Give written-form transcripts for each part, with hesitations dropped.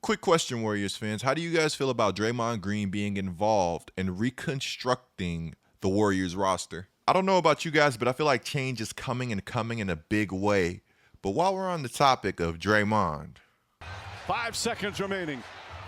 Quick question, Warriors fans. How do you guys feel about Draymond Green being involved in reconstructing the Warriors roster? I don't know about you guys, but I feel like change is coming in a big way. But while we're on the topic of Draymond, 5 seconds remaining.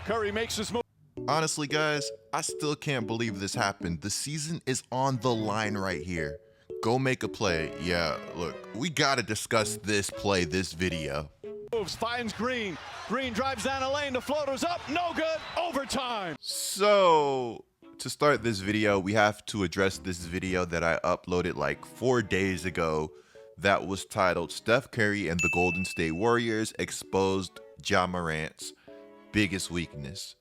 Curry makes his move. Honestly, guys, I still can't believe this happened. The season is on the line right here. Go make a play. Yeah, look, we gotta discuss this play, this video. Moves, finds Green. Green drives down a lane. The floater's up. No good. Overtime. So, to start this video, we have to address this video that I uploaded like 4 days ago that was titled Steph Curry and the Golden State Warriors Exposed Ja Morant's Biggest Weakness.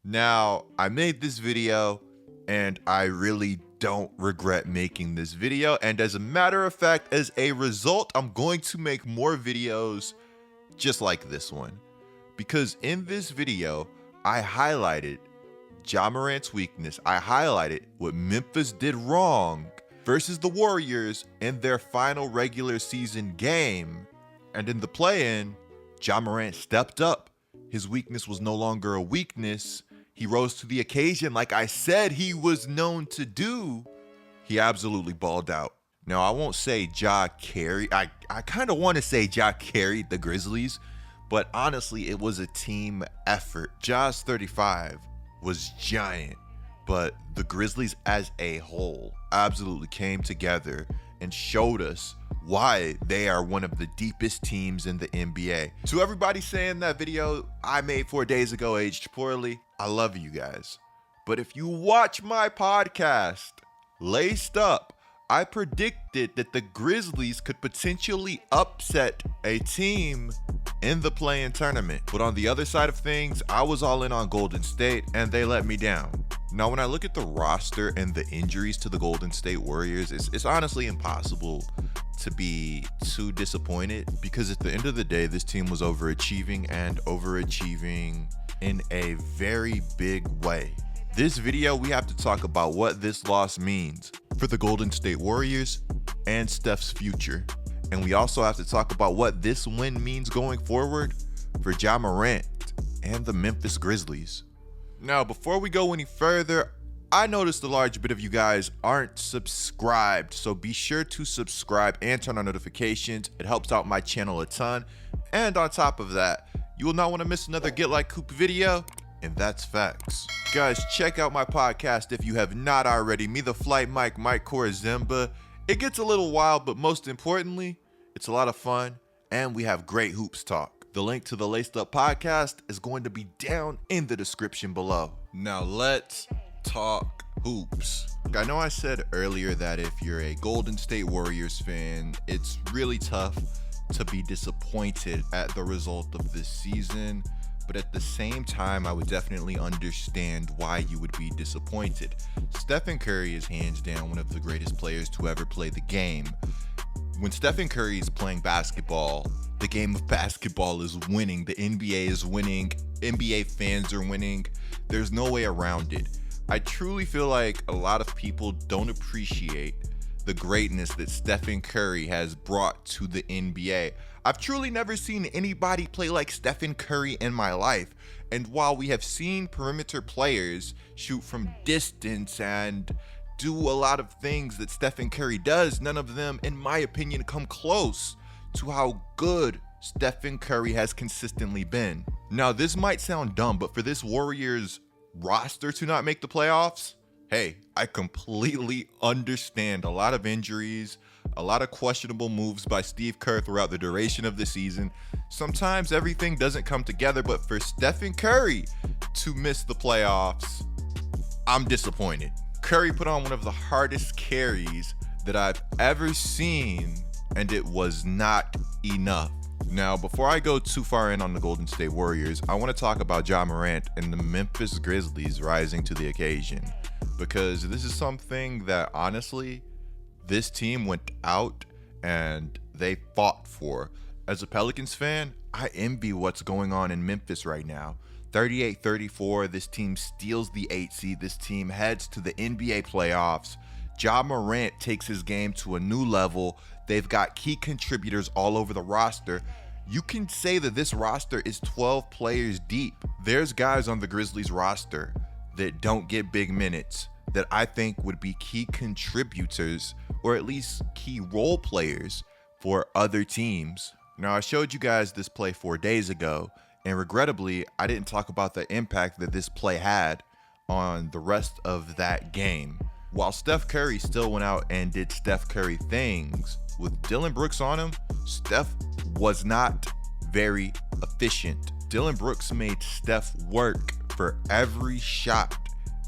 Now, I made this video and I really don't regret making this video. And as a matter of fact, as a result, I'm going to make more videos just like this one. Because in this video, I highlighted Ja Morant's weakness. I highlighted what Memphis did wrong versus the Warriors in their final regular season game. And in the play-in, Ja Morant stepped up. His weakness was no longer a weakness. He rose to the occasion like I said he was known to do. He absolutely balled out. Now, I won't say Ja carried. I kind of want to say Ja carried the Grizzlies, but honestly, it was a team effort. Ja's 35 was giant, but the Grizzlies as a whole absolutely came together and showed us why they are one of the deepest teams in the NBA. To everybody saying that video I made 4 days ago aged poorly, I love you guys. But if you watch my podcast, Laced Up, I predicted that the Grizzlies could potentially upset a team in the play-in tournament. But on the other side of things, I was all in on Golden State and they let me down. Now, when I look at the roster and the injuries to the Golden State Warriors, it's honestly impossible to be too disappointed because at the end of the day, this team was overachieving and overachieving in a very big way. This video, we have to talk about what this loss means for the Golden State Warriors and Steph's future. And we also have to talk about what this win means going forward for Ja Morant and the Memphis Grizzlies. Now, before we go any further, I noticed a large bit of you guys aren't subscribed, so be sure to subscribe and turn on notifications. It helps out my channel a ton. And on top of that, you will not want to miss another Get Like Coop video, and that's facts. Guys, check out my podcast if you have not already. Me, the Flight Mike Korzemba. It gets a little wild, but most importantly, it's a lot of fun, and we have great hoops talk. The link to the Laced Up podcast is going to be down in the description below. Now let's talk hoops. I know I said earlier that if you're a Golden State Warriors fan, it's really tough to be disappointed at the result of this season. But at the same time, I would definitely understand why you would be disappointed. Stephen Curry is hands down one of the greatest players to ever play the game. When Stephen Curry is playing basketball, the game of basketball is winning. The NBA is winning. NBA fans are winning. There's no way around it. I truly feel like a lot of people don't appreciate the greatness that Stephen Curry has brought to the NBA. I've truly never seen anybody play like Stephen Curry in my life. And while we have seen perimeter players shoot from distance and do a lot of things that Stephen Curry does, none of them, in my opinion, come close to how good Stephen Curry has consistently been. Now, this might sound dumb, but for this Warriors roster to not make the playoffs, hey, I completely understand a lot of injuries, a lot of questionable moves by Steve Kerr throughout the duration of the season. Sometimes everything doesn't come together, but for Stephen Curry to miss the playoffs, I'm disappointed. Curry put on one of the hardest carries that I've ever seen, and it was not enough. Now, before I go too far in on the Golden State Warriors, I want to talk about Ja Morant and the Memphis Grizzlies rising to the occasion, because this is something that honestly, this team went out and they fought for. As a Pelicans fan, I envy what's going on in Memphis right now. 38-34, this team steals the 8 seed. This team heads to the NBA playoffs. Ja Morant takes his game to a new level. They've got key contributors all over the roster. You can say that this roster is 12 players deep. There's guys on the Grizzlies roster that don't get big minutes that I think would be key contributors or at least key role players for other teams. Now, I showed you guys this play 4 days ago, and regrettably, I didn't talk about the impact that this play had on the rest of that game. While Steph Curry still went out and did Steph Curry things, with Dillon Brooks on him, Steph was not very efficient. Dillon Brooks made Steph work for every shot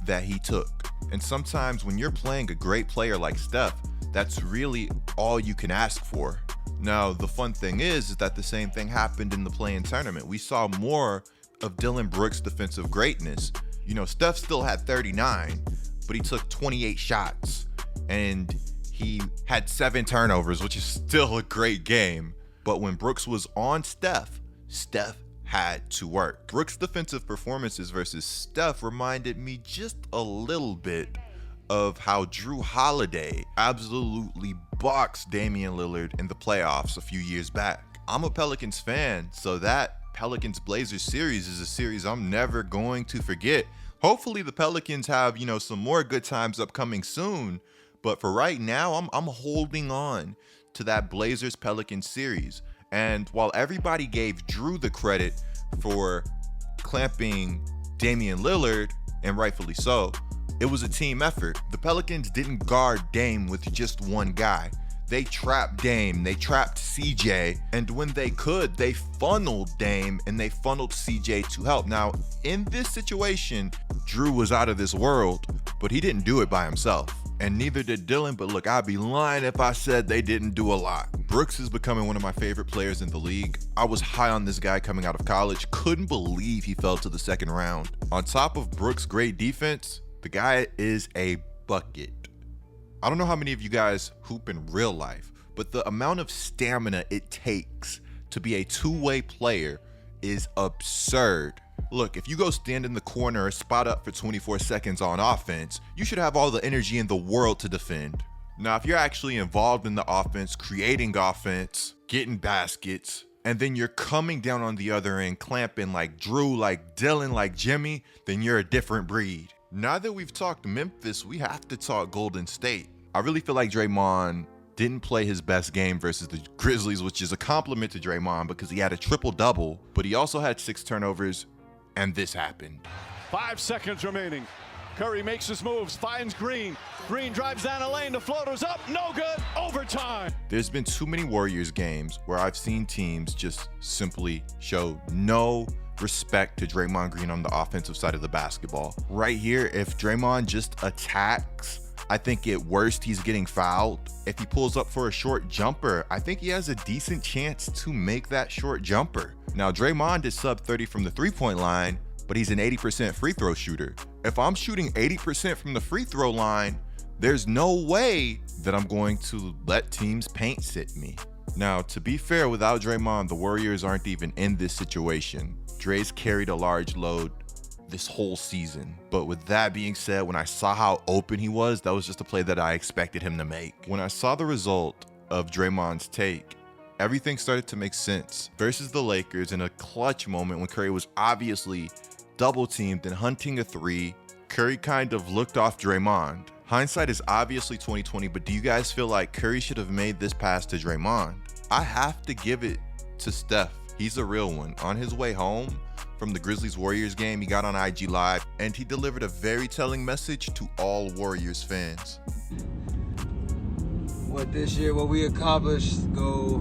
that he took. And sometimes when you're playing a great player like Steph, that's really all you can ask for. Now, the fun thing is that the same thing happened in the play-in tournament. We saw more of Dillon Brooks' defensive greatness. You know, Steph still had 39, but he took 28 shots and he had 7 turnovers, which is still a great game. But when Brooks was on Steph, Steph had to work. Brooks' defensive performances versus Steph reminded me just a little bit of how Jrue Holiday absolutely boxed Damian Lillard in the playoffs a few years back. I'm a Pelicans fan, so that Pelicans-Blazers series is a series I'm never going to forget. Hopefully the Pelicans have, some more good times upcoming soon, but for right now, I'm holding on to that Blazers-Pelicans series. And while everybody gave Jrue the credit for clamping Damian Lillard, and rightfully so, it was a team effort. The Pelicans didn't guard Dame with just one guy. They trapped Dame, they trapped CJ, and when they could, they funneled Dame and they funneled CJ to help. Now, in this situation, Jrue was out of this world, but he didn't do it by himself. And neither did Dillon, but look, I'd be lying if I said they didn't do a lot. Brooks is becoming one of my favorite players in the league. I was high on this guy coming out of college, couldn't believe he fell to the second round. On top of Brooks' great defense, the guy is a bucket. I don't know how many of you guys hoop in real life, but the amount of stamina it takes to be a two-way player is absurd. Look, if you go stand in the corner or spot up for 24 seconds on offense, you should have all the energy in the world to defend. Now, if you're actually involved in the offense, creating offense, getting baskets, and then you're coming down on the other end, clamping like Jrue, like Dillon, like Jimmy, then you're a different breed. Now that we've talked Memphis, we have to talk Golden State. I really feel like Draymond didn't play his best game versus the Grizzlies, which is a compliment to Draymond because he had a triple-double, but he also had 6 turnovers, and this happened. 5 seconds remaining. Curry makes his moves, finds Green. Green drives down a lane, the floater's up, no good, overtime. There's been too many Warriors games where I've seen teams just simply show no respect to Draymond Green on the offensive side of the basketball. Right here, if Draymond just attacks, I think at worst he's getting fouled. If he pulls up for a short jumper, I think he has a decent chance to make that short jumper. Now, Draymond is sub 30 from the three-point line, but he's an 80% free throw shooter. If I'm shooting 80% from the free throw line, there's no way that I'm going to let teams paint sit me. Now, to be fair, without Draymond, the Warriors aren't even in this situation. Dre's carried a large load this whole season. But with that being said, when I saw how open he was, that was just a play that I expected him to make. When I saw the result of Draymond's take, everything started to make sense. Versus the Lakers in a clutch moment when Curry was obviously double teamed and hunting a three, Curry kind of looked off Draymond. Hindsight is obviously 2020, but do you guys feel like Curry should have made this pass to Draymond? I have to give it to Steph. He's a real one. On his way home from the Grizzlies-Warriors game, he got on IG Live and he delivered a very telling message to all Warriors fans. What we accomplished go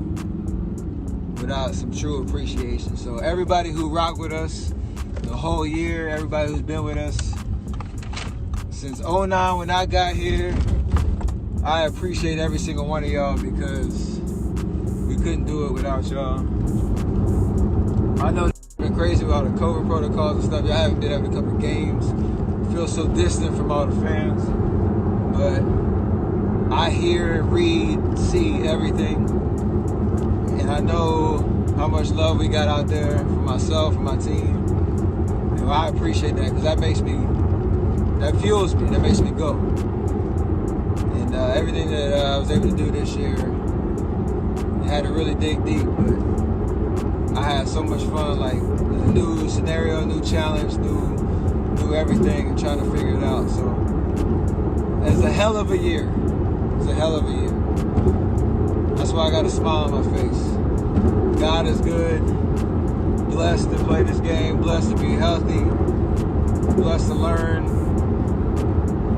without some true appreciation. So everybody who rocked with us the whole year, everybody who's been with us since 09 when I got here, I appreciate every single one of y'all because we couldn't do it without y'all. I know it's been crazy with all the COVID protocols and stuff. Y'all haven't been able to come to games. Feel so distant from all the fans. But I hear, read, see everything. And I know how much love we got out there for myself and my team. And I appreciate that because that fuels me, that makes me go. And everything that I was able to do this year, I had to really dig deep, but I had so much fun, like a new scenario, new challenge, new everything, and trying to figure it out. So it's a hell of a year. It's a hell of a year. That's why I got a smile on my face. God is good. Blessed to play this game. Blessed to be healthy. Blessed to learn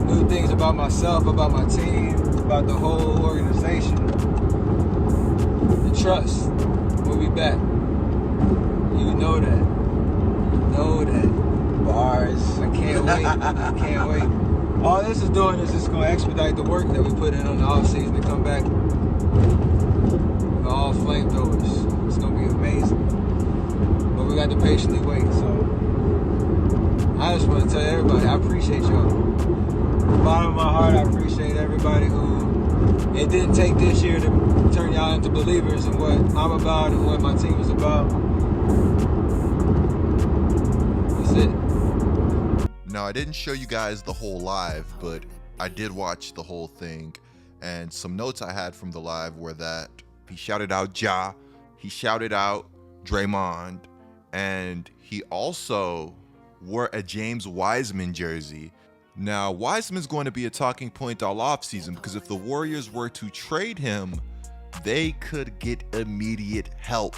new things about myself, about my team, about the whole organization. And trust, we'll be back. You know that. You know that. Bars. I can't wait. I can't wait. All this is doing is just going to expedite the work that we put in on the off season to come back with all flamethrowers. It's going to be amazing. But we got to patiently wait. So I just want to tell everybody, I appreciate y'all. From the bottom of my heart, I appreciate everybody who it didn't take this year to turn y'all into believers in what I'm about and what my team is about. That's it. Now, I didn't show you guys the whole live, but I did watch the whole thing. And some notes I had from the live were that he shouted out Ja, he shouted out Draymond, and he also wore a James Wiseman jersey. Now, Wiseman's going to be a talking point all offseason because if the Warriors were to trade him, they could get immediate help.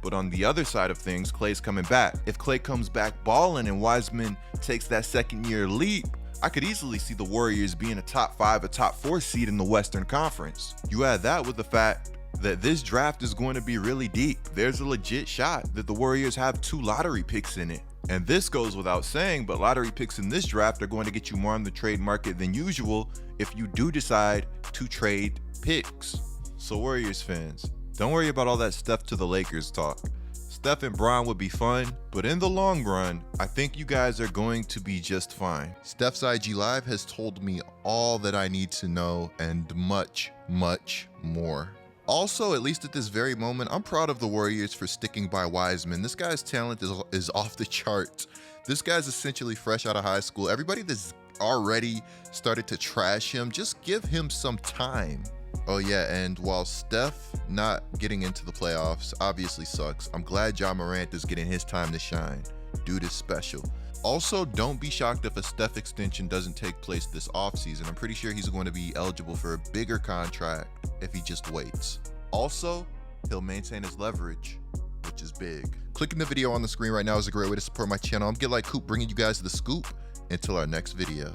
But on the other side of things, Klay's coming back. If Klay comes back balling and Wiseman takes that second-year leap, I could easily see the Warriors being a top 5, a top 4 seed in the Western Conference. You add that with the fact that this draft is going to be really deep. There's a legit shot that the Warriors have 2 lottery picks in it. And this goes without saying, but lottery picks in this draft are going to get you more on the trade market than usual if you do decide to trade picks. So Warriors fans, don't worry about all that Steph to the Lakers talk. Steph and Bron would be fun, but in the long run, I think you guys are going to be just fine. Steph's IG Live has told me all that I need to know and much, much more. Also, at least at this very moment, I'm proud of the Warriors for sticking by Wiseman. This guy's talent is off the charts. This guy's essentially fresh out of high school. Everybody that's already started to trash him, just give him some time. Oh yeah, and while Steph not getting into the playoffs obviously sucks, I'm glad Ja Morant is getting his time to shine. Dude is special. Also, don't be shocked if a Steph extension doesn't take place this offseason. I'm pretty sure he's going to be eligible for a bigger contract if he just waits. Also, he'll maintain his leverage, which is big. Clicking the video on the screen right now is a great way to support my channel. I'm Get Like Coop, bringing you guys the scoop until our next video.